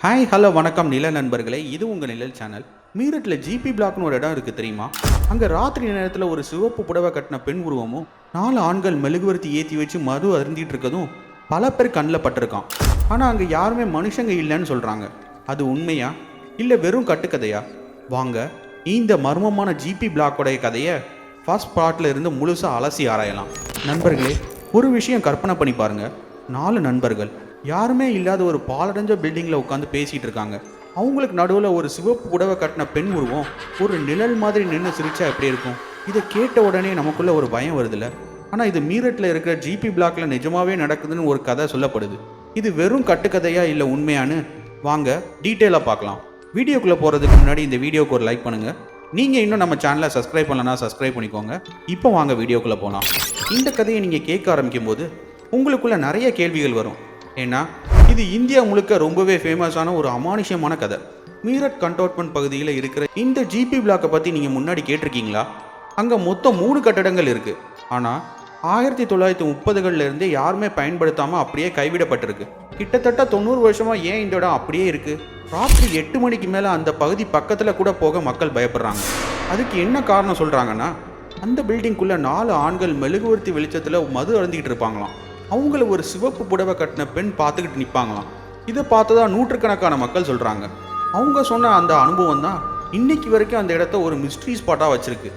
Hi hello வணக்கம் நில நண்பர்களே, இது உங்கள் நிழல் சேனல். மீரட்டில் ஜிபி பிளாக்னு ஒரு இடம் இருக்குது தெரியுமா? அங்கே ராத்திரி நேரத்தில் ஒரு சிவப்பு புடவை கட்டின பெண் உருவமும் 4 ஆண்கள் மெழுகுவர்த்தி ஏற்றி வச்சு மது அருந்திட்டு இருக்கதும் பல பேர் கண்ணில் பட்டிருக்கான். ஆனால் அங்கே யாருமே மனுஷங்க இல்லைன்னு சொல்கிறாங்க. அது உண்மையா இல்லை வெறும் கட்டுக்கதையா? வாங்க இந்த மர்மமான ஜிபி பிளாக்கோடைய கதையை ஃபர்ஸ்ட் பார்ட்டில் இருந்து முழுசாக அலசி ஆராயலாம். நண்பர்களே, ஒரு விஷயம் கற்பனை பண்ணி பாருங்க. 4 நண்பர்கள் யாருமே இல்லாத ஒரு பாலடைஞ்ச பில்டிங்கில் உட்காந்து பேசிகிட்டு இருக்காங்க. அவங்களுக்கு நடுவில் ஒரு சிவப்பு புடவை கட்டின பெண் உருவம் ஒரு நிழல் மாதிரி நின்று சிரிச்சா எப்படி இருக்கும்? இதை கேட்ட உடனே நமக்குள்ள ஒரு பயம் வருதுல்ல. ஆனால் இது மீரட்டில் இருக்கிற ஜிபி பிளாக்ல நிஜமாவே நடக்குதுன்னு ஒரு கதை சொல்லப்படுது. இது வெறும் கட்டுக்கதையா இல்லை உண்மையானு? வாங்க டீட்டெயிலாக பார்க்கலாம். வீடியோக்குள்ளே போகிறதுக்கு முன்னாடி இந்த வீடியோக்கு ஒரு லைக் பண்ணுங்கள். நீங்கள் இன்னும் நம்ம சேனலை சப்ஸ்கிரைப் பண்ணலன்னா சப்ஸ்கிரைப் பண்ணிக்கோங்க. இப்போ வாங்க வீடியோக்குள்ளே போகலாம். இந்த கதையை நீங்கள் கேட்க ஆரம்பிக்கும் போது உங்களுக்குள்ள நிறைய கேள்விகள் வரும். ஏன்னா இது இந்தியா முழுக்க ரொம்பவே ஃபேமஸான ஒரு அமானுஷ்யமான கதை. மீரட் கண்டோன்மெண்ட் பகுதியில் இருக்கிற இந்த ஜிபி பிளாக்கை பற்றி நீங்கள் முன்னாடி கேட்டிருக்கீங்களா? அங்கே மொத்தம் 3 கட்டடங்கள் இருக்குது. ஆனால் 1930களில் இருந்தே யாருமே பயன்படுத்தாமல் அப்படியே கைவிடப்பட்டிருக்கு. கிட்டத்தட்ட 90 வருஷமாக ஏன் இந்த இடம் அப்படியே இருக்குது? ராத்திரி 8 மணிக்கு மேலே அந்த பகுதி பக்கத்தில் கூட போக மக்கள் பயப்படுறாங்க. அதுக்கு என்ன காரணம் சொல்கிறாங்கன்னா, அந்த பில்டிங்குள்ளே 4 ஆண்கள் மெழுகுவர்த்தி வெளிச்சத்தில் மது அருந்திக்கிட்டு இருப்பாங்களாம். அவங்கள ஒரு சிவப்பு புடவை கட்டின பெண் பார்த்துக்கிட்டு நிற்பாங்களாம். இதை பார்த்ததா நூற்றுக்கணக்கான மக்கள் சொல்கிறாங்க. அவங்க சொன்ன அந்த அனுபவம் தான் இன்னைக்கு வரைக்கும் அந்த இடத்த ஒரு மிஸ்ட்ரி ஸ்பாட்டாக வச்சிருக்கு.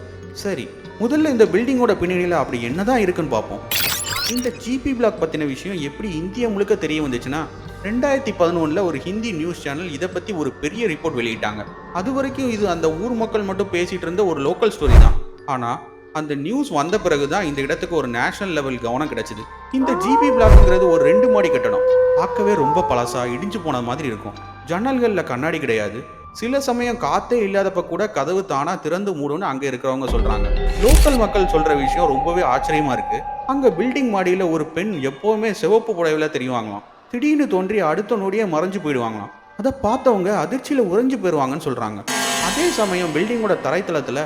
சரி, முதல்ல இந்த பில்டிங்கோட பின்னணியில் அப்படி என்னதான் இருக்குன்னு பார்ப்போம். இந்த ஜிபி பிளாக் பற்றின விஷயம் எப்படி இந்தியா முழுக்க தெரிய வந்துச்சுன்னா, 2011 ஒரு ஹிந்தி நியூஸ் சேனல் இதை பற்றி ஒரு பெரிய ரிப்போர்ட் வெளியிட்டாங்க. அது வரைக்கும் இது அந்த ஊர் மக்கள் மட்டும் பேசிகிட்டு இருந்த ஒரு லோக்கல் ஸ்டோரி தான். ஆனால் அந்த நியூஸ் வந்த பிறகு தான் இந்த இடத்துக்கு ஒரு நேஷனல் லெவல் கவனம் கிடைச்சிது. இந்த ஜிபி பிளாக்ங்கிறது ஒரு 2 மாடி கட்டடம். பார்க்கவே ரொம்ப பழசா இடிஞ்சு போன மாதிரி இருக்கும். ஜன்னல்களில் கண்ணாடி கிடையாது. சில சமயம் காத்தே இல்லாதப்ப கூட கதவு தானா திறந்து மூடுன்னு அங்கே இருக்கிறவங்க சொல்றாங்க. லோக்கல் மக்கள் சொல்ற விஷயம் ரொம்பவே ஆச்சரியமா இருக்கு. அங்க பில்டிங் மாடியில ஒரு பெண் எப்பவுமே சிவப்பு புடவையில தெரியுவாங்களாம். திடீர்னு தோன்றி அடுத்த நொடியே மறைஞ்சு போயிடுவாங்களாம். அதை பார்த்தவங்க அதிர்ச்சியில உறைஞ்சு போயிடுவாங்கன்னு சொல்றாங்க. அதே சமயம் பில்டிங்கோட தரைத்தளத்துல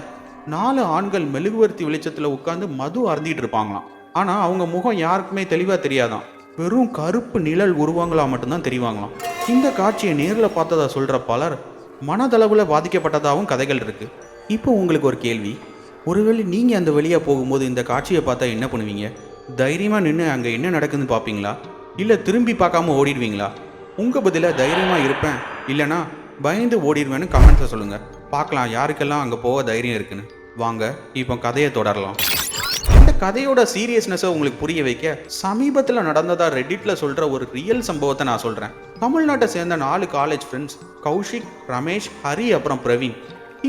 4 ஆண்கள் மெழுகுவர்த்தி வெளிச்சத்தில் உட்காந்து மது அருந்திட்டு இருப்பாங்களாம். ஆனால் அவங்க முகம் யாருக்குமே தெளிவாக தெரியாதான். வெறும் கருப்பு நிழல் உருவங்களா மட்டும்தான் தெரிவாங்களாம். இந்த காட்சியை நேரில் பார்த்ததா சொல்கிற பலர் மனதளவில் பாதிக்கப்பட்டதாகவும் கதைகள் இருக்குது. இப்போ உங்களுக்கு ஒரு கேள்வி. ஒருவேளை நீங்கள் அந்த வழியாக போகும்போது இந்த காட்சியை பார்த்தா என்ன பண்ணுவீங்க? தைரியமாக நின்று அங்கே என்ன நடக்குதுன்னு பார்ப்பீங்களா? இல்லை திரும்பி பார்க்காம ஓடிடுவீங்களா? உங்கள் பதிலாக தைரியமாக இருப்பேன் இல்லைனா பயந்து ஓடிடுவேன்னு கமெண்ட்ஸில் சொல்லுங்கள். பார்க்கலாம் யாருக்கெல்லாம் அங்கே போக தைரியம் இருக்குன்னு. வாங்க இப்போ கதையை தொடரலாம். இந்த கதையோட சீரியஸ்னஸை உங்களுக்கு புரிய வைக்க சமீபத்தில் நடந்ததா ரெடிட்டில் சொல்கிற ஒரு ரியல் சம்பவத்தை நான் சொல்கிறேன். தமிழ்நாட்டை சேர்ந்த 4 காலேஜ் ஃப்ரெண்ட்ஸ் கௌஷிக், ரமேஷ், ஹரி அப்புறம் பிரவீன்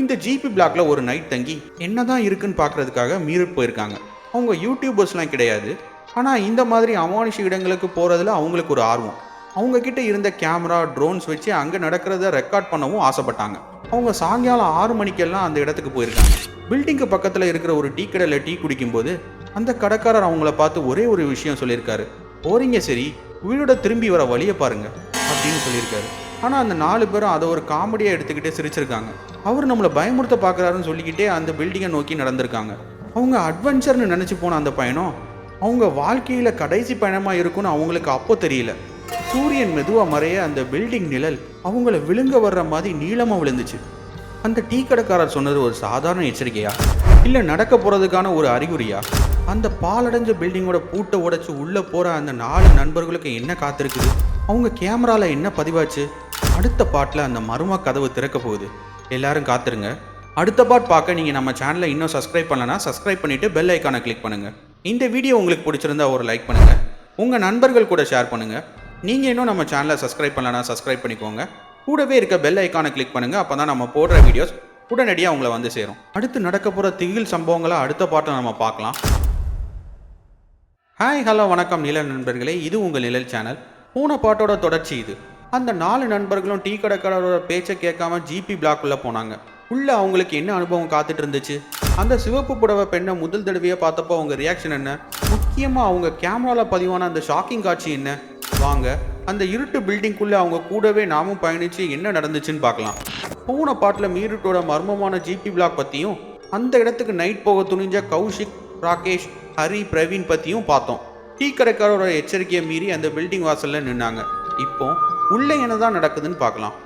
இந்த ஜிபி பிளாக்ல ஒரு நைட் தங்கி என்னதான் இருக்குன்னு பார்க்கறதுக்காக மீரட் போயிருக்காங்க. அவங்க யூடியூபர்ஸ்லாம் கிடையாது. ஆனால் இந்த மாதிரி அமானுஷ இடங்களுக்கு போகிறதுல அவங்களுக்கு ஒரு ஆர்வம். அவங்க கிட்ட இருந்த கேமரா, ட்ரோன்ஸ் வச்சு அங்கே நடக்கிறத ரெக்கார்ட் பண்ணவும் ஆசைப்பட்டாங்க. அவங்க சாயங்காலம் 6 மணிக்கெல்லாம் அந்த இடத்துக்கு போயிருக்காங்க. பில்டிங்கு பக்கத்தில் இருக்கிற ஒரு டீ கடையில் டீ குடிக்கும்போது அந்த கடைக்காரர் அவங்கள பார்த்து ஒரே ஒரு விஷயம் சொல்லியிருக்காரு. போறீங்க சரி, வீடோட திரும்பி வர வழியை பாருங்க அப்படின்னு சொல்லியிருக்காரு. ஆனால் அந்த 4 பேரும் அதை ஒரு காமெடியாக எடுத்துக்கிட்டே சிரிச்சிருக்காங்க. அவர் நம்மளை பயமுறுத்த பார்க்குறாருன்னு சொல்லிக்கிட்டே அந்த பில்டிங்கை நோக்கி நடந்திருக்காங்க. அவங்க அட்வென்ச்சர்னு நினச்சி போன அந்த பயணம் அவங்க வாழ்க்கையில் கடைசி பயணமாக இருக்குன்னு அவங்களுக்கு அப்போ தெரியல. சூரியன் மெதுவாக மறைய அந்த பில்டிங் நிழல் அவங்கள விழுங்க வர்ற மாதிரி நீளமாக விழுந்துச்சு. அந்த டீ கடைக்காரர் சொன்னது ஒரு சாதாரண எச்சரிக்கையா இல்லை நடக்க போகிறதுக்கான ஒரு அறிகுறியா? அந்த பாலடைஞ்ச பில்டிங்கோட பூட்டை உடைச்சு உள்ளே போகிற அந்த 4 நண்பர்களுக்கு என்ன காத்திருக்குது? அவங்க கேமராவில் என்ன பதிவாச்சு? அடுத்த பாட்டில் அந்த மர்ம கதவு திறக்க போகுது. எல்லாரும் காத்துருங்க. அடுத்த பாட் பார்க்க நீங்கள் நம்ம சேனலை இன்னும் சப்ஸ்கிரைப் பண்ணலன்னா சப்ஸ்கிரைப் பண்ணிவிட்டு பெல் ஐக்கானை கிளிக் பண்ணுங்கள். இந்த வீடியோ உங்களுக்கு பிடிச்சிருந்தா ஒரு லைக் பண்ணுங்கள். உங்கள் நண்பர்கள் கூட ஷேர் பண்ணுங்கள். நீங்கள் இன்னும் நம்ம சேனலை சப்ஸ்கிரைப் பண்ணலன்னா சப்ஸ்கிரைப் பண்ணிக்கோங்க. கூடவே இருக்க பெல் ஐக்கானை கிளிக் பண்ணுங்கள். அப்போ தான் நம்ம போடுற வீடியோஸ் உடனடியாக உங்களை வந்து சேரும். அடுத்து நடக்க போகிற திகில் சம்பவங்களை அடுத்த பாட்டை நம்ம பார்க்கலாம். ஹாய் ஹலோ வணக்கம் நிழல் நண்பர்களே, இது உங்கள் நிழல் சேனல். போன பாட்டோட தொடர்ச்சி இது. அந்த 4 நண்பர்களும் டீ கடைக்காரரோட பேச்சை கேட்காம ஜிபி பிளாக்குள்ளே போனாங்க. உள்ளே அவங்களுக்கு என்ன அனுபவம் காத்துட்டு இருந்துச்சு? அந்த சிவப்பு புடவை பெண்ணை முதல் தடவையாக பார்த்தப்போ அவங்க ரியாக்ஷன் என்ன? முக்கியமாக அவங்க கேமராவில் பதிவான அந்த ஷாக்கிங் காட்சி என்ன? வாங்க அந்த இருட்டு பில்டிங்குள்ளே அவங்க கூடவே நாமும் பயணித்து என்ன நடந்துச்சுன்னு பார்க்கலாம். போன பாட்டில் மீரட்டோட மர்மமான ஜிபி பிளாக் பற்றியும் அந்த இடத்துக்கு நைட் போக துணிஞ்ச கௌஷிக், ராகேஷ், ஹரி, பிரவீன் பற்றியும் பார்த்தோம். டீ கடைக்காரோட எச்சரிக்கையை மீறி அந்த பில்டிங் வாசலில் நின்னாங்க. இப்போ உள்ளே என்னதான் நடக்குதுன்னு பார்க்கலாம்.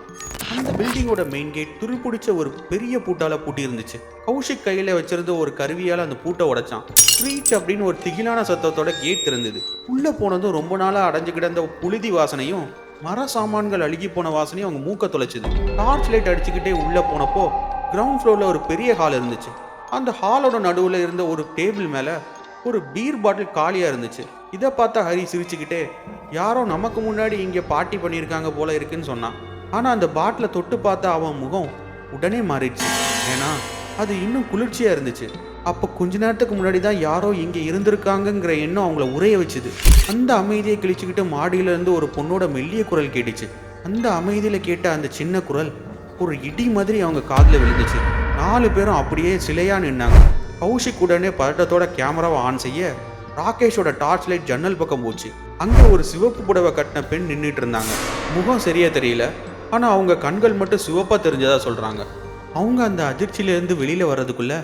அந்த பில்டிங்கோட மெயின் கேட் துருப்பிடிச்ச ஒரு பெரிய பூட்டால பூட்டி இருந்துச்சு. கௌஷிக் கையில வச்சிருந்த ஒரு கருவியால அந்த பூட்டை உடைச்சான். ஸ்க்ரீச் அப்படின்னு ஒரு திகிலான சத்தத்தோட கேட் திறந்தது. உள்ள போனதும் ரொம்ப நாளா அடைஞ்சு கிடந்த புழுதி வாசனையும் மர சாமான்கள் அழுகி போன வாசனையும் அவங்க மூக்க தொலைச்சுது. டார்ச் லைட் அடிச்சுக்கிட்டே உள்ள போனப்போ கிரவுண்ட் ஃப்ளோர்ல ஒரு பெரிய ஹால் இருந்துச்சு. அந்த ஹாலோட நடுவில் இருந்த ஒரு டேபிள் மேல ஒரு பீர் பாட்டில் காலியா இருந்துச்சு. இதை பார்த்தா ஹரி சிரிச்சுக்கிட்டே, யாரோ நமக்கு முன்னாடி இங்கே பார்ட்டி பண்ணியிருக்காங்க போல இருக்குன்னு சொன்னான். ஆனால் அந்த பாட்டிலை தொட்டு பார்த்தா அவன் முகம் உடனே மாறிடுச்சு. ஏன்னா அது இன்னும் குளிர்ச்சியா இருந்துச்சு. அப்போ கொஞ்ச நேரத்துக்கு முன்னாடி தான் யாரோ இங்கே இருந்திருக்காங்கங்கிற எண்ணம் அவங்கள உரைய வச்சுது. அந்த அமைதியை கிழிச்சுக்கிட்டு மாடியிலேருந்து ஒரு பொண்ணோட மெல்லிய குரல் கேட்டுச்சு. அந்த அமைதியில் கேட்ட அந்த சின்ன குரல் ஒரு இடி மாதிரி அவங்க காதில் விழுந்துச்சு. 4 பேரும் அப்படியே சிலையா நின்னாங்க. கௌஷிக் உடனே பதட்டத்தோட கேமராவை ஆன் செய்ய ராகேஷோட டார்ச் லைட் ஜன்னல் பக்கம் போச்சு. அங்கே ஒரு சிவப்பு புடவை கட்டின பெண் நின்றுட்டு இருந்தாங்க. முகம் சரியா தெரியல, ஆனால் அவங்க கண்கள் மட்டும் சிவப்பாக தெரிஞ்சதா சொல்கிறாங்க. அவங்க அந்த அதிர்ச்சியிலேருந்து வெளியில் வர்றதுக்குள்ள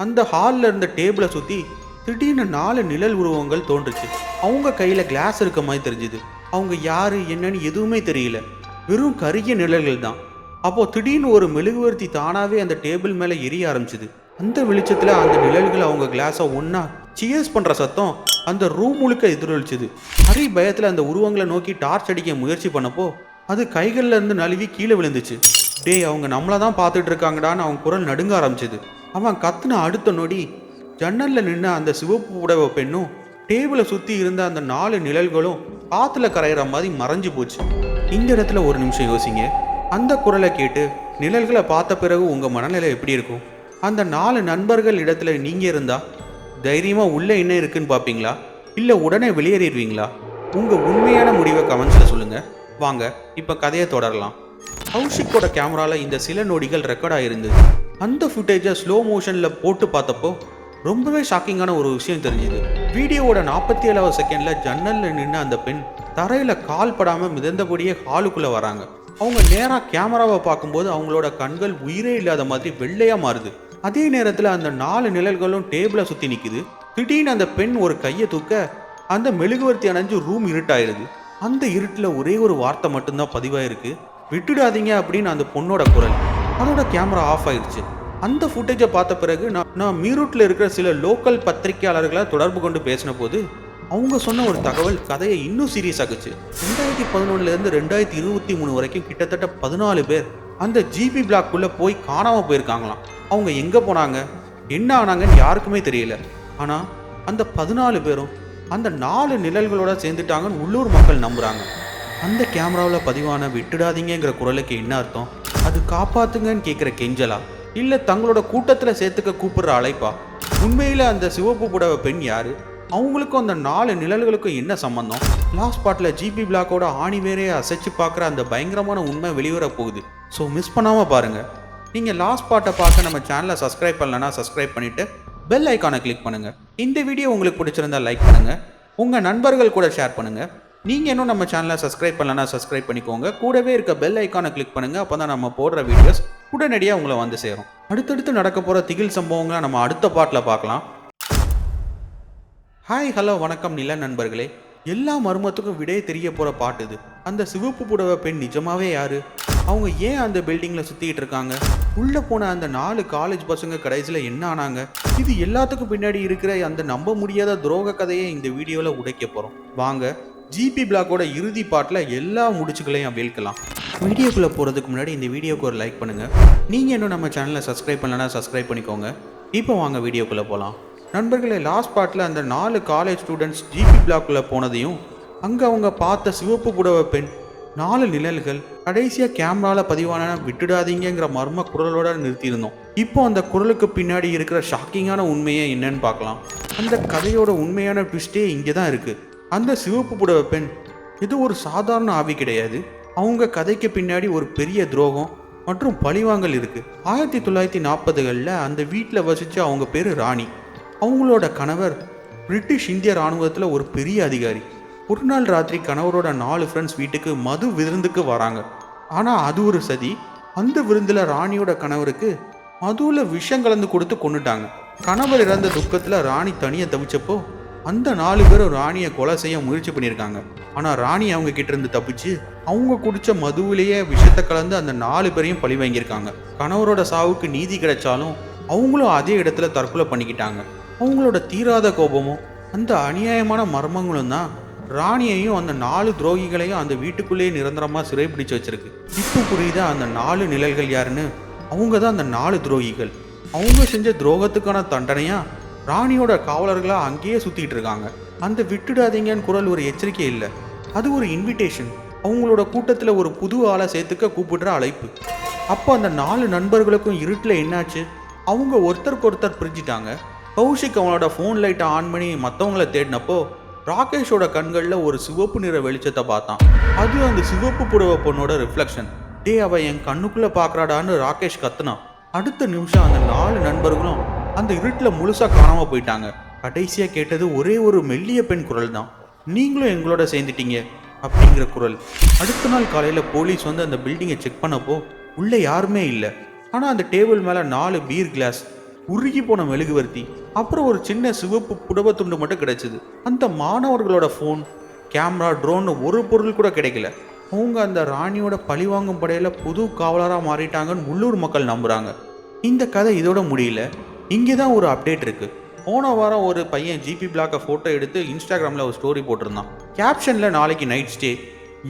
அந்த ஹாலில் இருந்த டேபிளை சுற்றி திடீர்னு 4 நிழல் உருவங்கள் தோன்றுச்சு. அவங்க கையில் கிளாஸ் இருக்க மாதிரி தெரிஞ்சுது. அவங்க யாரு என்னன்னு எதுவுமே தெரியல, வெறும் கருகிய நிழல்கள் தான். அப்போது திடீர்னு ஒரு மெழுகுவர்த்தி தானாகவே அந்த டேபிள் மேலே எரிய ஆரம்பிச்சுது. அந்த வெளிச்சத்தில் அந்த நிழல்கள் அவங்க கிளாஸை ஒன்றா சியர்ஸ் பண்ணுற சத்தம் அந்த ரூம் முழுக்க எதிரொலிச்சுது. ஹரி பயத்தில் அந்த உருவங்களை நோக்கி டார்ச் அடிக்க முயற்சி பண்ணப்போ அது கைகளில் இருந்து நழுவி கீழே விழுந்துச்சு. டேய், அவங்க நம்மளை தான் பார்த்துட்டு இருக்காங்கடான்னு அவன் குரல் நடுங்க ஆரம்பிச்சுது. அவன் கத்துன அடுத்த நொடி ஜன்னலில் நின்று அந்த சிவப்பு புடவை பெண்ணும் டேபிளை சுற்றி இருந்த அந்த 4 நிழல்களும் காற்றுல கரையிற மாதிரி மறைஞ்சு போச்சு. இந்த இடத்துல ஒரு நிமிஷம் யோசிங்க. அந்த குரலை கேட்டு நிழல்களை பார்த்த பிறகு உங்கள் மனநிலை எப்படி இருக்கும்? அந்த 4 நண்பர்கள் இடத்துல நீங்கள் இருந்தால் தைரியமாக உள்ளே என்ன இருக்குன்னு பார்ப்பீங்களா, இல்லை உடனே வெளியேறிடுவீங்களா? உங்கள் உண்மையான முடிவை கமெண்ட்ஸில் சொல்லுங்கள். வாங்க இப்போ கதையை தொடரலாம். கௌஷிக்கோட கேமராவில் இந்த சில நொடிகள் ரெக்கார்ட் ஆகிருந்தது. அந்த ஃபுட்டேஜை ஸ்லோ மோஷனில் போட்டு பார்த்தப்போ ரொம்பவே ஷாக்கிங்கான ஒரு விஷயம் தெரிஞ்சுது. வீடியோவோட 47வது செகண்டில் ஜன்னலில் நின்று அந்த பெண் தரையில் கால் படாமல் மிதந்தபடியே ஹாலுக்குள்ளே வராங்க. அவங்க நேராக கேமராவை பார்க்கும்போது அவங்களோட கண்கள் உயிரே இல்லாத மாதிரி வெள்ளையாக மாறுது. அதே நேரத்தில் அந்த 4 நிழல்களும் டேபிளை சுற்றி நிற்குது. திடீர்னு அந்த பெண் ஒரு கையை தூக்க அந்த மெழுகுவர்த்தி அணைஞ்சு ரூம் இருட்டாயிருது. அந்த இருட்டில் ஒரே ஒரு வார்த்தை மட்டும்தான் பதிவாயிருக்கு, விட்டுடாதீங்க அப்படின்னு அந்த பொண்ணோட குரல். அதோட கேமரா ஆஃப் ஆயிடுச்சு. அந்த ஃபுட்டேஜை பார்த்த பிறகு நான் மீரூட்டில் இருக்கிற சில லோக்கல் பத்திரிகையாளர்களை தொடர்பு கொண்டு பேசின போது அவங்க சொன்ன ஒரு தகவல் கதையை இன்னும் சீரியஸ் ஆகுச்சு. 2011 2023 வரைக்கும் கிட்டத்தட்ட 14 பேர் அந்த ஜிபி பிளாக்குள்ளே போய் காணாமல் போயிருக்காங்களாம். அவங்க எங்கே போனாங்க, என்ன ஆனாங்கன்னு யாருக்குமே தெரியல. ஆனால் அந்த 14 பேரும் அந்த 4 நிழல்களோட சேர்ந்துட்டாங்கன்னு உள்ளூர் மக்கள் நம்புகிறாங்க. அந்த கேமராவில் பதிவான விட்டுடாதீங்கிற குரலுக்கு என்ன அர்த்தம்? அது காப்பாத்துங்கன்னு கேட்குற கெஞ்சலா, இல்லை தங்களோட கூட்டத்தில் சேர்த்துக்க கூப்பிடுற அழைப்பா? உண்மையில் அந்த சிவப்பு புடவை பெண் யாரு? அவங்களுக்கும் அந்த 4 நிழல்களுக்கும் என்ன சம்பந்தம்? லாஸ்ட் பார்ட்டில் ஜிபி பிளாக்கோட ஆணி வேறையை அசைச்சு பார்க்குற அந்த பயங்கரமான உண்மை வெளிவர போகுது. ஸோ மிஸ் பண்ணாமல் பாருங்கள். நீங்கள் லாஸ்ட் பார்ட்டை பார்க்க நம்ம சேனலை சப்ஸ்கிரைப் பண்ணலன்னா சப்ஸ்கிரைப் பண்ணிவிட்டு பெல் ஐக்கானை கிளிக் பண்ணுங்கள். இந்த வீடியோ உங்களுக்கு பிடிச்சிருந்தா லைக் பண்ணுங்கள், உங்கள் நண்பர்கள் கூட ஷேர் பண்ணுங்கள். நீங்கள் இன்னும் நம்ம சேனலை சப்ஸ்கிரைப் பண்ணலன்னா சப்ஸ்கிரைப் பண்ணிக்கோங்க. கூடவே இருக்க பெல் ஐக்கானை கிளிக் பண்ணுங்கள். அப்போ தான் நம்ம போடுற வீடியோஸ் உடனடியாக உங்களை வந்து சேரும். அடுத்தடுத்து நடக்க போகிற திகில் சம்பவங்களை நம்ம அடுத்த பார்ட்டில் பார்க்கலாம். ஹாய், ஹலோ, வணக்கம் நில நண்பர்களே. எல்லா மர்மத்துக்கும் விடையே தெரிய போகிற பாட்டு இது. அந்த சிவப்பு புடவை பெண் நிஜமாவே யாரு? அவங்க ஏன் அந்த பில்டிங்கில் சுற்றிக்கிட்டு இருக்காங்க? உள்ளே போன அந்த 4 காலேஜ் பசங்க கடைசியில் என்ன ஆனாங்க? இது எல்லாத்துக்கும் பின்னாடி இருக்கிற அந்த நம்ப முடியாத துரோக கதையை இந்த வீடியோவில் உடைக்க போகிறோம். வாங்க ஜிபி பிளாக்கோட இறுதி பாட்டில் எல்லா முடிச்சுக்களையும் அவிழ்க்கலாம். வீடியோக்குள்ளே போகிறதுக்கு முன்னாடி இந்த வீடியோக்கு ஒரு லைக் பண்ணுங்கள். நீங்கள் இன்னும் நம்ம சேனலை சப்ஸ்கிரைப் பண்ணலன்னா சப்ஸ்கிரைப் பண்ணிக்கோங்க. இப்போ வாங்க வீடியோக்குள்ளே போகலாம். நண்பர்களே, லாஸ்ட் பார்ட்டில் அந்த 4 காலேஜ் ஸ்டூடெண்ட்ஸ் ஜிபி பிளாக்குள்ளே போனதையும் அங்கே அவங்க பார்த்த சிவப்பு புடவை பெண் 4 நிழல்கள் கடைசியாக கேமராவில் பதிவான விட்டுடாதீங்கிற மர்ம குரலோட நிறுத்தியிருந்தோம். இப்போ அந்த குரலுக்கு பின்னாடி இருக்கிற ஷாக்கிங்கான உண்மையை என்னன்னு பார்க்கலாம். அந்த கதையோட உண்மையான ட்விஸ்டே இங்கே தான் இருக்குது. அந்த சிவப்பு புடவை பெண் இது ஒரு சாதாரண ஆவி கிடையாது. அவங்க கதைக்கு பின்னாடி ஒரு பெரிய துரோகம் மற்றும் பழிவாங்கல் இருக்குது. 1940களில் அந்த வீட்டில் வசித்து அவங்க பேர் ராணி. அவங்களோட கணவர் பிரிட்டிஷ் இந்திய இராணுவத்தில் ஒரு பெரிய அதிகாரி. ஒரு நாள் ராத்திரி கணவரோட 4 ஃப்ரெண்ட்ஸ் வீட்டுக்கு மது விருந்துக்கு வராங்க. ஆனால் அது ஒரு சதி. அந்த விருந்தில் ராணியோட கணவருக்கு மதுவில் விஷம் கலந்து கொடுத்து கொண்டுட்டாங்க. கணவர் இறந்த துக்கத்தில் ராணி தனியாக தவிச்சப்போ அந்த 4 பேரும் ராணியை கொலை செய்ய முயற்சி பண்ணியிருக்காங்க. ஆனால் ராணி அவங்க கிட்ட இருந்து தப்பிச்சு அவங்க குடிச்ச மதுவிலேயே விஷத்தை கலந்து அந்த 4 பேரையும் பழி வாங்கியிருக்காங்க. கணவரோட சாவுக்கு நீதி கிடைச்சாலும் அவங்களும் அதே இடத்துல தற்கொலை பண்ணிக்கிட்டாங்க. அவங்களோட தீராத கோபமும் அந்த அநியாயமான மர்மங்களும் தான் ராணியையும் அந்த 4 துரோகிகளையும் அந்த வீட்டுக்குள்ளேயே நிரந்தரமாக சிறைப்பிடிச்சு வச்சிருக்கு. இப்போ புரியுதா அந்த 4 நிழல்கள் யாருன்னு? அவங்க தான் அந்த 4 துரோகிகள். அவங்க செஞ்ச துரோகத்துக்கான தண்டனையா ராணியோட காவலர்களாக அங்கேயே சுற்றிட்டு இருக்காங்க. அந்த விட்டுடாதீங்கன்னு குரல் ஒரு எச்சரிக்கை இல்லை, அது ஒரு இன்விடேஷன். அவங்களோட கூட்டத்தில் ஒரு புது ஆளை சேர்த்துக்க கூப்பிடுற அழைப்பு. அப்போ அந்த 4 நண்பர்களுக்கும் இருட்டில் என்னாச்சு? அவங்க ஒருத்தருக்கு ஒருத்தர் பிரிஞ்சிட்டாங்க. கௌஷிக் அவனோட ஃபோன் லைட்டை ஆன் பண்ணி மற்றவங்கள தேடினப்போ ராகேஷோட கண்களில் ஒரு சிவப்பு நிற வெளிச்சத்தை பார்த்தான். அது அந்த சிவப்பு புடவை பொண்ணோட ரிஃப்ளெக்ஷன். டே, அவ என் கண்ணுக்குள்ளே பார்க்குறாடான்னு ராகேஷ் கத்துனான். அடுத்த நிமிஷம் அந்த 4 நண்பர்களும் அந்த இருட்டில் முழுசாக காணாமல் போயிட்டாங்க. கடைசியாக கேட்டது ஒரே ஒரு மெல்லிய பெண் குரல் தான். நீங்களும் எங்களோட சேர்ந்துட்டீங்க அப்படிங்கிற குரல். அடுத்த நாள் காலையில் போலீஸ் வந்து அந்த பில்டிங்கை செக் பண்ணப்போ உள்ளே யாருமே இல்லை. ஆனால் அந்த டேபிள் மேலே 4 பீர் கிளாஸ், உருகி போன மெழுகுவர்த்தி, அப்புறம் ஒரு சின்ன சிவப்பு புடவை துண்டு மட்டும் கிடைச்சிது. அந்த மாணவர்களோட ஃபோன், கேமரா, ட்ரோன் ஒரு பொருள் கூட கிடைக்கல. அவங்க அந்த ராணியோட பழிவாங்கும் படையில் புது காவலராக மாறிட்டாங்கன்னு உள்ளூர் மக்கள் நம்புகிறாங்க. இந்த கதை இதோட முடியல. இங்கே தான் ஒரு அப்டேட் இருக்குது. போன வாரம் ஒரு பையன் ஜிபி பிளாக்கை ஃபோட்டோ எடுத்து இன்ஸ்டாகிராமில் ஒரு ஸ்டோரி போட்டிருந்தான். கேப்ஷனில் நாளைக்கு நைட் ஸ்டே,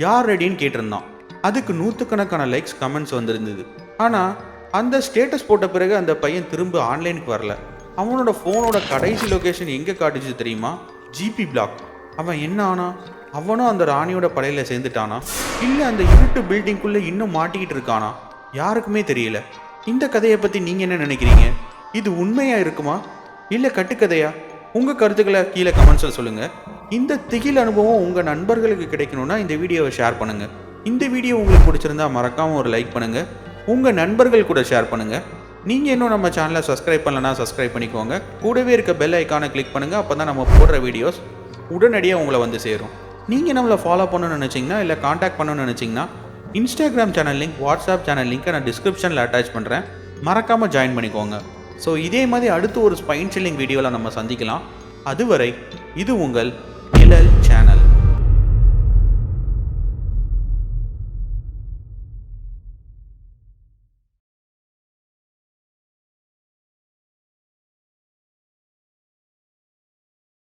யார் ரெடின்னு கேட்டிருந்தான். அதுக்கு 100கணக்கான லைக்ஸ், கமெண்ட்ஸ் வந்திருந்தது. ஆனால் அந்த ஸ்டேட்டஸ் போட்ட பிறகு அந்த பையன் திரும்ப ஆன்லைனுக்கு வரல. அவனோட ஃபோனோட கடைசி லொக்கேஷன் எங்கே காட்டுச்சு தெரியுமா? GP block. அவன் என்ன ஆனா? அவனும் அந்த ராணியோட படையில் சேர்ந்துட்டானா, இல்லை அந்த இருட்டு பில்டிங்குள்ளே இன்னும் மாட்டிக்கிட்டு இருக்கானா? யாருக்குமே தெரியல. இந்த கதையை பற்றி நீங்கள் என்ன நினைக்கிறீங்க? இது உண்மையாக இருக்குமா இல்லை கட்டுக்கதையா? உங்கள் கருத்துக்களை கீழே கமெண்ட்ஸில் சொல்லுங்கள். இந்த திகில் அனுபவம் உங்கள் நண்பர்களுக்கு கிடைக்கணும்னா இந்த வீடியோவை ஷேர் பண்ணுங்கள். இந்த வீடியோ உங்களுக்கு பிடிச்சிருந்தா மறக்காமல் ஒரு லைக் பண்ணுங்கள். உங்கள் நண்பர்கள் கூட ஷேர் பண்ணுங்கள். நீங்கள் இன்னும் நம்ம சேனலை சப்ஸ்கிரைப் பண்ணலன்னா சப்ஸ்கிரைப் பண்ணிக்கோங்க. கூடவே இருக்க பெல் ஐக்கானை கிளிக் பண்ணுங்கள். அப்போ தான் நம்ம போடுற வீடியோஸ் உடனடியாக உங்களை வந்து சேரும். நீங்கள் நம்மளை ஃபாலோ பண்ணணும்னு நினச்சிங்கன்னா இல்லை காண்டாக்ட் பண்ணணும்னு நினச்சிங்கன்னா Instagram channel link, WhatsApp channel லிங்க்கை நான் டிஸ்கிரிப்ஷனில் அட்டாச் பண்ணுறேன். மறக்காமல் ஜாயின் பண்ணிக்கோங்க. ஸோ இதே மாதிரி அடுத்து ஒரு ஸ்பைன் சில்லிங் வீடியோவில் நம்ம சந்திக்கலாம். அதுவரை இது உங்கள்